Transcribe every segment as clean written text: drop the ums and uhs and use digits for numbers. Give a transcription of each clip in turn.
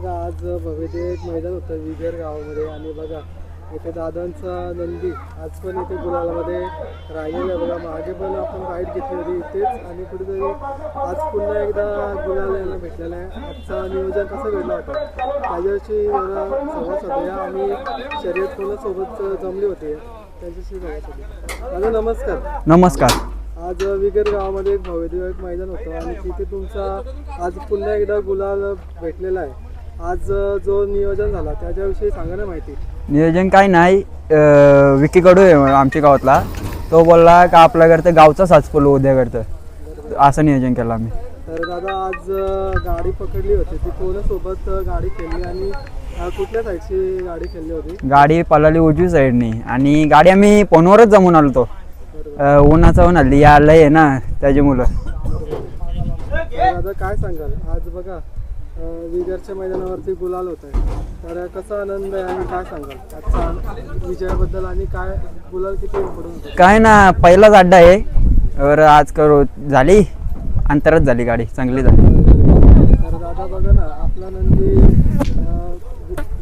बघा आज भव्यते एक मैदान होतं विगर गावामध्ये आणि बघा इथे दादांचा नंदी आज पण इथे गुलालामध्ये राहिलेला आहे. बघा मागे पण आपण राईड घेतली होती इथेच आणि कुठेतरी आज पुन्हा एकदा गुलाल यायला भेटलेला आहे. आजचा नियोजन कसं घडला होता त्याच्याशी जरा संवाद साधूया. आम्ही शर्यत कोणासोबत जमले होते त्यांच्याशी संवाद साधूया. दादा नमस्कार. नमस्कार. आज विगर गावामध्ये एक भव्यदेव एक मैदान होतं आणि तिथे तुमचा आज पुन्हा एकदा गुलाल भेटलेला आहे. आज जो नियोजन झाला त्याच्याविषयी सांगा ना माहिती. नियोजन काही नाही, विकी कडू आहे आमच्या गावातला, तो बोलला का आपल्या घरचं गावचा साज पडलो उद्या करतं, असं नियोजन केलं आम्ही. तर दादा आज गाडी पकडली होती ती कोणासोबत गाडी खेळली आणि कुठल्या साईडची गाडी खेळली होती? गाडी पळाली उजवी साईडनी आणि गाडी आम्ही फोनवरच जमून आलो तो. उन्हाचा ऊन आली या लय आहे ना त्याच्यामुळं. दादा काय सांगाल आज बघा विगरच्या मैदानावरती गुलाल होत आहे तर कसा आनंद आहे आणि काय सांगाल आजचा विजयाबद्दल आणि काय गुलाल किती पडून? काय ना पहिलाच अड्डा आहे और आज करू झाली अंतरच झाली, गाडी चांगली झाली. तर दादा बघा ना आपला नंदी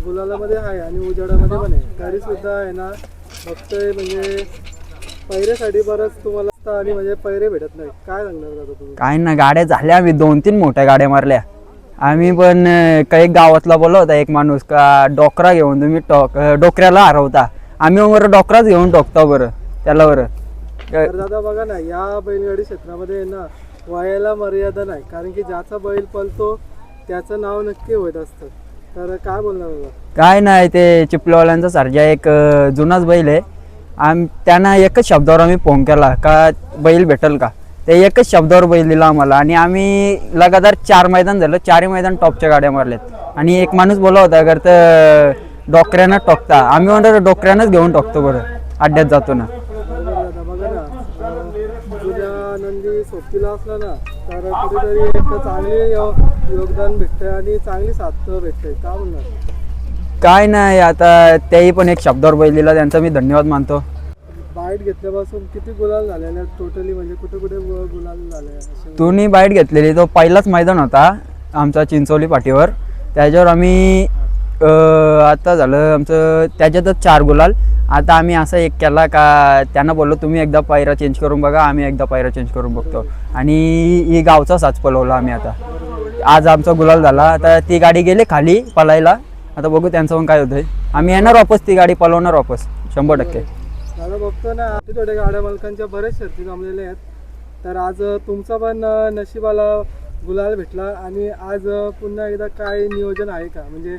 गुलालामध्ये आहे आणि उजाडामध्ये पण आहे तरी सुद्धा आहे ना फक्त म्हणजे पैऱ्यासाठी बरंच तुम्हाला आणि म्हणजे पैरे भेटत नाही. काय सांगणार दादा तुम्ही? काय ना गाड्या झाल्या, आम्ही 2-3 मोठ्या गाड्या मारल्या. आम्ही पण काही गावातला बोलला होता एक माणूस का डोकरा घेऊन तुम्ही डोकऱ्याला हरवता, आम्ही बरं डोकराच घेऊन टोकतो बरं त्याला बरं. तर दादा बघा ना या बैलगाडी क्षेत्रामध्ये ना वयाला मर्यादा नाही कारण की ज्याचा बैल पळतो त्याचं नाव नक्की होत असतं. तर काय बोलणार दादा? काय नाही, ते चिपलेवाल्यांचा सर्जा एक जुनाच बैल आहे. त्यांना एकच शब्दावर आम्ही फोन केला का बैल भेटेल का, ते एकच शब्दावर बैल दिला आम्हाला आणि आम्ही लगातार 4 मैदान झालं, 4ही मैदान टॉपच्या गाड्या मारल्यात. आणि एक माणूस बोला होता अगर तर डोकऱ्यानं टोकता, आम्ही म्हणतो डोकऱ्यानंच घेऊन टोकतो बरं अड्ड्यात जातो ना. बघा ना तुझ्या नंदी सोबतीला असला ना तर कुठेतरी एक चांगले योगदान भेटतंय आणि चांगली साथ भेटते. काय म्हणणार? काय नाही, आता त्याही पण एक शब्दावर बैल दिला, त्यांचा मी धन्यवाद मानतो. बाईट घेतल्यापासून किती गुलाल झालेले टोटली म्हणजे कुठे कुठे गुलाल झाले? दोन्ही बाईट घेतलेली, तो पहिलाच मैदान होता आमचा चिंचोली पाठीवर, त्याच्यावर आम्ही आता झालं आमचं त्याच्यातच 4 गुलाल. आता आम्ही असा एक केला का त्यांना बोललो तुम्ही एकदा पायरा चेंज करून बघा, आम्ही एकदा पायरा चेंज करून बघतो आणि ही गावचा साज पळवला आम्ही. आता आज आमचा गुलाल झाला, आता ती गाडी गेली खाली पळायला, आता बघू त्यांचं पण काय होतंय. आम्ही येणार वापस, ती गाडी पळवणार वापस 100%. दादा बघतो ना थोड्या गाड्या मालकांच्या बरेच शर्ती जमलेल्या आहेत तर आज तुमचा पण नशिबाला गुलाल भेटला आणि आज पुन्हा एकदा काय नियोजन आहे का म्हणजे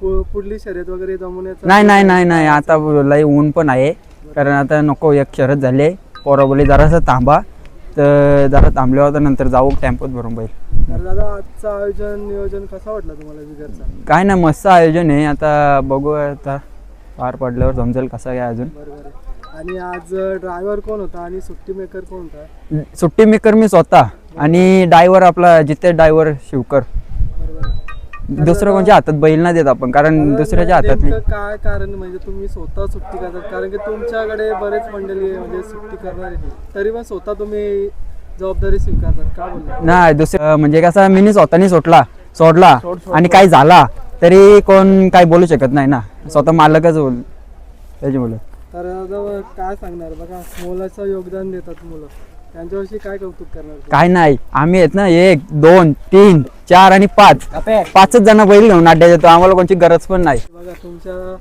पुढली शर्यत वगैरे जमवण्याचं? नाही, आता लई ऊन पण आहे कारण आता नको, एक शर्यत झाली पोरा बोली जरासं थांबा, तर जरा थांबल्यावर तर नंतर जाऊ टेम्पोत भरून बैल. तर दादा आजचं आयोजन नियोजन कसं वाटलं तुम्हाला विगरचा? काय ना मस्त आयोजन आहे, आता बघू आता पार पडल्यावर समजेल कसं काय अजून. बरोबर. आणि आज ड्रायव्हर कोण होता आणि सुट्टी मेकर कोण होता? सुट्टी मेकर मी स्वतः आणि ड्रायव्हर आपला जिथे ड्रायव्हर शिवकर. दुसरं कोणच्या हातात बैल नाही देत आपण कारण दुसऱ्याच्या हातातली. काय कारण म्हणजे तुम्ही स्वतः सुट्टी करतात कारण की तुमच्याकडे बरेच मंडळी आहे म्हणजे सुट्टी करणारे तरी पण स्वतः तुम्ही जबाबदारी स्वीकारतात? का बोलणार? नाही दुसरं म्हणजे कसं मी स्वतःनी सोडला आणि काही झाला तरी कोण काही बोलू शकत नाही ना, स्वतः मालकच बोल त्याच्यामुळे. तर काय सांगणार बघा मुलाचं योगदान देतात मुलं त्यांच्याविषयी काय कौतुक करणार? काय नाही, आम्ही आहेत ना 1 2 3 4 आणि 5च जण बैल घेऊन अड्ड्यात येतो, आम्हाला कोणची गरज पण नाही. बघा तुमच्या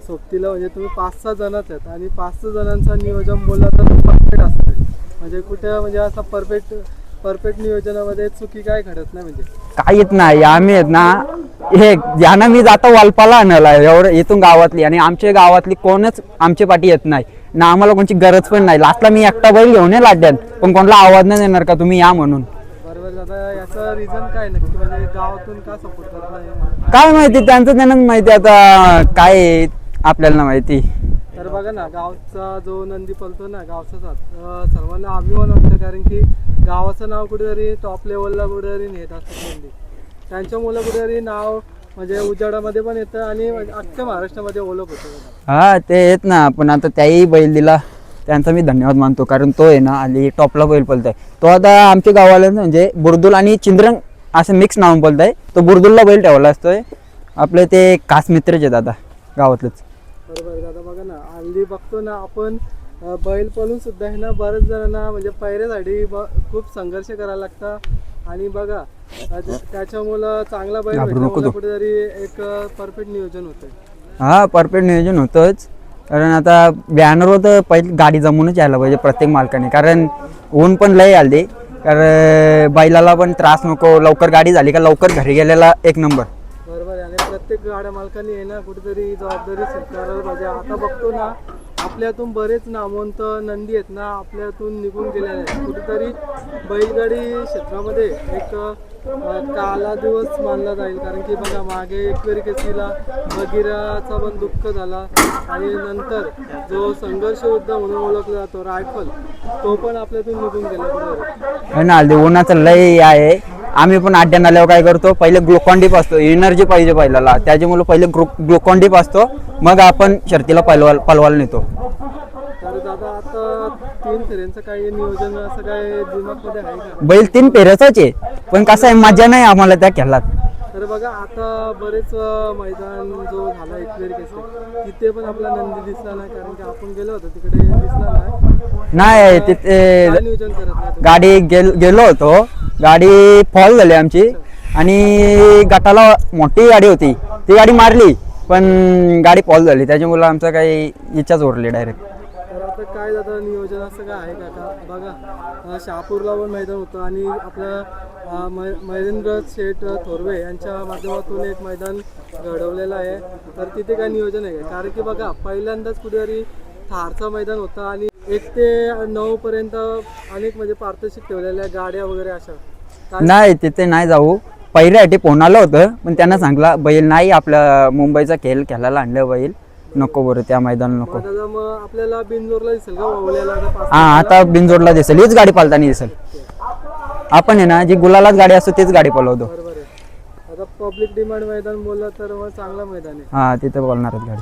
सोबतीला म्हणजे तुम्ही 5-6 जणच आहेत आणि 5-6 जणांचं नियोजन बोलला तर परफेक्ट असतं म्हणजे कुठे म्हणजे असं परफेक्ट नियोजनामध्ये चुकी काय घडत नाही म्हणजे काय येत नाही. आम्ही आहेत ना हे ज्यांना मी जातो वालपाला आणायला एवढं इथून गावातली आणि आमच्या गावातली कोणच आमच्या पाठी येत नाही ना, आम्हाला कोणची गरज पण नाही. लास्टला मी एकटा बैल घेऊन येईल अड्ड्यात पण कोणाला आवाज नाही देणार का तुम्ही या म्हणून. बरोबर दादा याचं रिझन काय नक्की म्हणजे गावातून का सपोर्ट करत नाही? काय माहिती, त्यांचं त्यांनाच माहिती, आता काय आपल्याला माहिती. तर बघा ना गावचा जो नंदी पळतो ना गावचा साथ सर्वांना अभिमान वाटतं कारण की गावाचं नाव कुठेतरी टॉप लेवलला कुठेतरी नेत असतात नंदी, त्यांच्यामुळे कुठेतरी नाव म्हणजे उजाडामध्ये पण येतं आणि अख्ख्या महाराष्ट्रामध्ये ओळख होतं. हा ते येत ना, पण आता त्याही बैल दिला त्यांचा मी धन्यवाद मानतो कारण तो आहे ना आली टॉपला बैल पळतोय. तो आता आमच्या गावाला म्हणजे बुरदुल आणि चिंद्रंग असं मिक्स नाव पळतोय, तो बुरदुलला बैल ठेवला असतोय आपले ते खास मित्रच आहेत आता गावातलेच. बरोबर आहे दादा. बघा ना, हल्ली बघतो ना आपण बैल पळून सुद्धा आहे ना बरेच जणांना म्हणजे पैऱ्यासाठी खूप संघर्ष करायला लागतं. आणि बघा त्याच्यामुळं चांगला बैल घाबरू नको भेटल्यामुळं तू. कुठेतरी एक परफेक्ट नियोजन होतं. हा परफेक्ट नियोजन होतंच. कारण आता बॅनरवर तर पहिली गाडी जमूनच यायला पाहिजे प्रत्येक मालकाने. कारण ऊन पण लय आले, कारण बैलाला पण त्रास नको, लवकर गाडी झाली का लवकर घरी गेलेला एक नंबर. बरोबर आहे. आणि प्रत्येक गाड्या मालकांनी आहे ना कुठेतरी जबाबदारी स्वीकारायला पाहिजे. आता बघतो ना आपल्यातून बरेच नामवंत नंदी आहेत ना आपल्यातून निघून गेलेले आहेत. कुठेतरी बैलगाडी क्षेत्रामध्ये एक काला दिवस मानला जाईल. कारण की बघा मागे एकवेरी केसरीला बगीराचा पण दुःख झाला आणि नंतर जो संघर्ष युद्ध म्हणून ओळखला जातो रायफल, तो पण आपल्यातून निघून गेला कुठेतरी. है ना, हल्ली उन्हाचं लय आहे. आम्ही पण अड्ड्यान आल्यावर काय करतो, पहिले ग्लुकॉन डी पाजतो, एनर्जी पाहिजे बैलाला, त्याच्यामुळे पहिले ग्लुकॉन डी पाजतो, मग आपण शर्तीला पलवायला नेतो. तर दादा आता 3 फेऱ्यांचं काही नियोजन असं काय दिमागमध्ये आहे का? बैल 3 फेऱ्याचाच आहे, पण कसं आहे मजा नाही आम्हाला त्या खेळात. तर बघा आता बरेच मैदान जो झाला एकवेरी केसरी तिथे पण आपला नंदी दिसला नाही. कारण की आपण गेलो होतो तिकडे दिसला नाही. नाही तिथे काय नियोजन करत नाही तुम्ही? गाडी गेलो होतो, गाडी फॉल झाली आमची आणि गटाला मोठी गाडी होती, ती गाडी मारली पण गाडी फॉल झाली, त्याच्यामुळे आमचं काही इच्छाच उरली डायरेक्ट. तर आता काय दादा नियोजन असं काय आहे का? बघा शहापूरला पण मैदान होतं आणि आपलं महेंद्र शेठ थोरवे यांच्या माध्यमातून एक मैदान घडवलेलं आहे. तर तिथे काय नियोजन आहे का? कारण की बघा पहिल्यांदाच कुठेतरी थारचं मैदान होतं आणि 1 ते 9 पर्यंत अनेक म्हणजे पारितोषिक ठेवलेल्या गाड्या वगैरे अशा काय? नाही तिथे नाही जाऊ. पहिल्यासाठी फोन आलं होतं पण त्यांना सांगला बैल नाही, आपल्या मुंबईचा खेळ खेळायला आणलं बैल, नको बरं त्या मैदान नको. मग दादा मग आपल्याला बिनजोरला दिसेल का ओवल्याला आता 5 हा आता बिनजोडला दिसेल, हीच गाडी पालताना दिसेल. आपण आहे ना जी गुलालाच गाडी असतो तीच गाडी पळवतो. बरोबर आहे. आता पब्लिक डिमांड मैदान बोललं तर मग चांगला मैदान आहे. हा तिथे बोलणारच गाडी.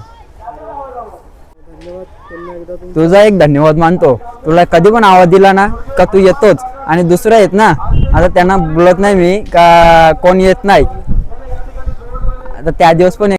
धन्यवाद पुन्हा एकदा तुमचं. तुझा एक धन्यवाद मानतो, तुला कधी पण आवाज दिला ना का तू येतोच. आणि दुसरं आहेत ना आता त्यांना बोलत नाही मी का कोण येत नाही, आता त्या दिवस पण